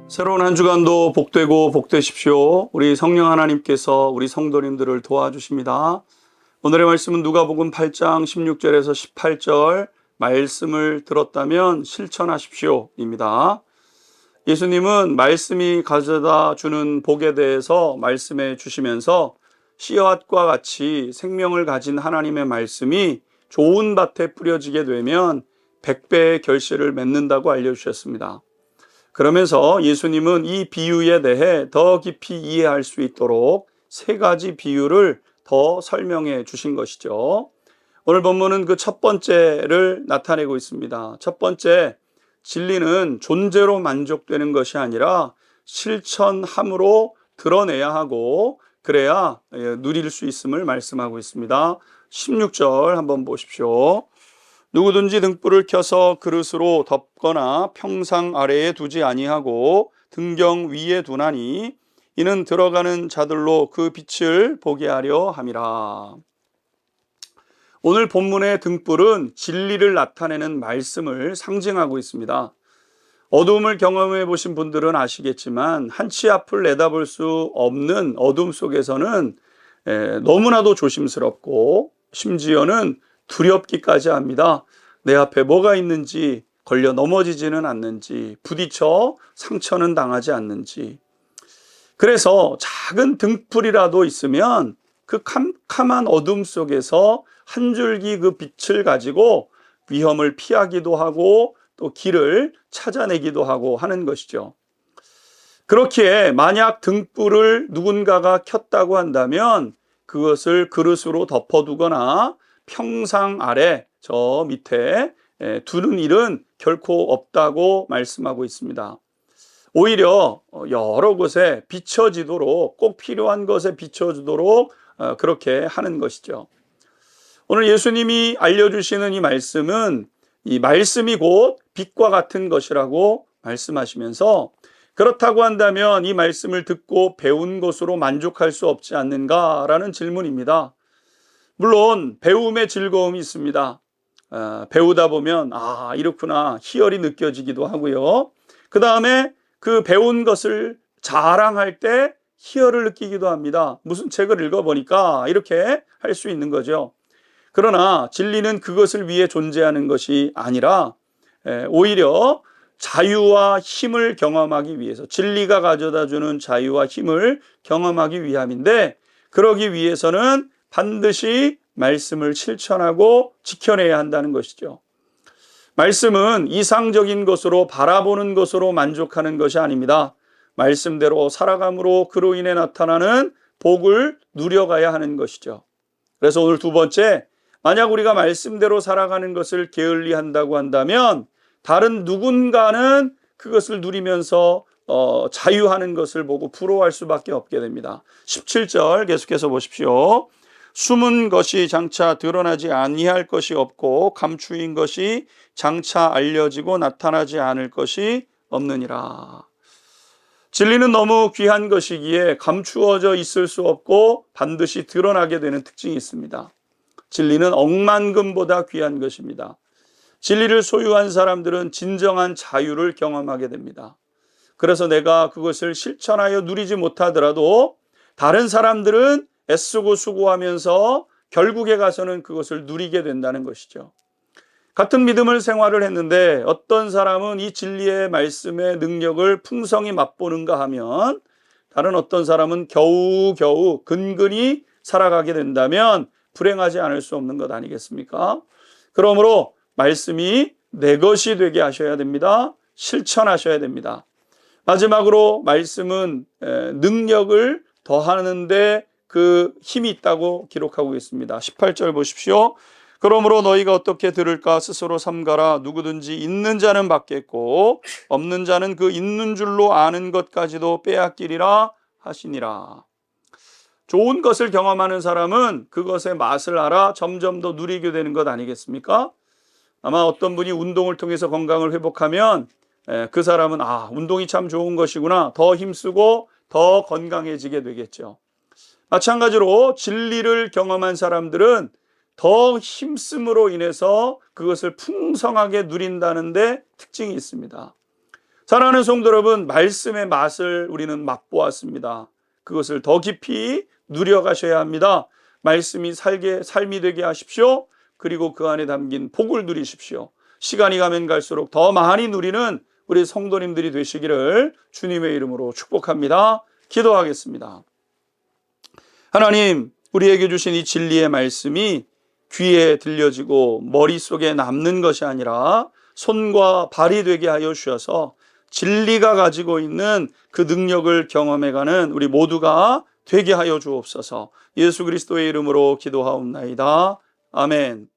새로운 한 주간도 복되고 복되십시오. 우리 성령 하나님께서 우리 성도님들을 도와주십니다. 오늘의 말씀은 누가복음 8장 16절에서 18절 말씀을 들었다면 실천하십시오입니다. 예수님은 말씀이 가져다 주는 복에 대해서 말씀해 주시면서 씨앗과 같이 생명을 가진 하나님의 말씀이 좋은 밭에 뿌려지게 되면 100배의 결실을 맺는다고 알려주셨습니다. 그러면서 예수님은 이 비유에 대해 더 깊이 이해할 수 있도록 세 가지 비유를 더 설명해 주신 것이죠. 오늘 본문은 그 첫 번째를 나타내고 있습니다. 첫 번째, 진리는 존재로 만족되는 것이 아니라 실천함으로 드러내야 하고 그래야 누릴 수 있음을 말씀하고 있습니다. 16절 한번 보십시오. 누구든지 등불을 켜서 그릇으로 덮거나 평상 아래에 두지 아니하고 등경 위에 두나니 이는 들어가는 자들로 그 빛을 보게 하려 함이라. 오늘 본문의 등불은 진리를 나타내는 말씀을 상징하고 있습니다. 어두움을 경험해 보신 분들은 아시겠지만 한 치 앞을 내다볼 수 없는 어둠 속에서는 너무나도 조심스럽고 심지어는 두렵기까지 합니다. 내 앞에 뭐가 있는지, 걸려 넘어지지는 않는지, 부딪혀 상처는 당하지 않는지. 그래서 작은 등불이라도 있으면 그 캄캄한 어둠 속에서 한 줄기 그 빛을 가지고 위험을 피하기도 하고 또 길을 찾아내기도 하고 하는 것이죠. 그렇기에 만약 등불을 누군가가 켰다고 한다면 그것을 그릇으로 덮어두거나 평상 아래 저 밑에 두는 일은 결코 없다고 말씀하고 있습니다. 오히려 여러 곳에 비춰지도록 꼭 필요한 것에 비춰지도록 그렇게 하는 것이죠. 오늘 예수님이 알려주시는 이 말씀은 이 말씀이 곧 빛과 같은 것이라고 말씀하시면서 그렇다고 한다면 이 말씀을 듣고 배운 것으로 만족할 수 없지 않는가라는 질문입니다. 물론 배움의 즐거움이 있습니다. 배우다 보면 이렇구나 희열이 느껴지기도 하고요. 그 다음에 그 배운 것을 자랑할 때 희열을 느끼기도 합니다. 무슨 책을 읽어보니까 이렇게 할 수 있는 거죠. 그러나 진리는 그것을 위해 존재하는 것이 아니라 오히려 자유와 힘을 경험하기 위해서, 진리가 가져다주는 자유와 힘을 경험하기 위함인데, 그러기 위해서는 반드시 말씀을 실천하고 지켜내야 한다는 것이죠. 말씀은 이상적인 것으로 바라보는 것으로 만족하는 것이 아닙니다. 말씀대로 살아감으로 그로 인해 나타나는 복을 누려가야 하는 것이죠. 그래서 오늘 두 번째, 만약 우리가 말씀대로 살아가는 것을 게을리한다고 한다면 다른 누군가는 그것을 누리면서 자유하는 것을 보고 부러워할 수밖에 없게 됩니다. 17절 계속해서 보십시오. 숨은 것이 장차 드러나지 아니할 것이 없고 감추인 것이 장차 알려지고 나타나지 않을 것이 없느니라. 진리는 너무 귀한 것이기에 감추어져 있을 수 없고 반드시 드러나게 되는 특징이 있습니다. 진리는 억만금보다 귀한 것입니다. 진리를 소유한 사람들은 진정한 자유를 경험하게 됩니다. 그래서 내가 그것을 실천하여 누리지 못하더라도 다른 사람들은 애쓰고 수고하면서 결국에 가서는 그것을 누리게 된다는 것이죠. 같은 믿음을 생활을 했는데 어떤 사람은 이 진리의 말씀의 능력을 풍성히 맛보는가 하면 다른 어떤 사람은 겨우겨우 근근히 살아가게 된다면 불행하지 않을 수 없는 것 아니겠습니까? 그러므로 말씀이 내 것이 되게 하셔야 됩니다. 실천하셔야 됩니다. 마지막으로 말씀은 능력을 더하는데 그 힘이 있다고 기록하고 있습니다. 18절 보십시오. 그러므로 너희가 어떻게 들을까 스스로 삼가라. 누구든지 있는 자는 받겠고 없는 자는 그 있는 줄로 아는 것까지도 빼앗기리라 하시니라. 좋은 것을 경험하는 사람은 그것의 맛을 알아 점점 더 누리게 되는 것 아니겠습니까? 아마 어떤 분이 운동을 통해서 건강을 회복하면 그 사람은 운동이 참 좋은 것이구나, 더 힘쓰고 더 건강해지게 되겠죠. 마찬가지로 진리를 경험한 사람들은 더 힘씀으로 인해서 그것을 풍성하게 누린다는 데 특징이 있습니다. 사랑하는 성도 여러분, 말씀의 맛을 우리는 맛보았습니다. 그것을 더 깊이 누려가셔야 합니다. 말씀이 삶이 되게 하십시오. 그리고 그 안에 담긴 복을 누리십시오. 시간이 가면 갈수록 더 많이 누리는 우리 성도님들이 되시기를 주님의 이름으로 축복합니다. 기도하겠습니다. 하나님, 우리에게 주신 이 진리의 말씀이 귀에 들려지고 머릿속에 남는 것이 아니라 손과 발이 되게 하여 주셔서 진리가 가지고 있는 그 능력을 경험해가는 우리 모두가 되게 하여 주옵소서. 예수 그리스도의 이름으로 기도하옵나이다. 아멘.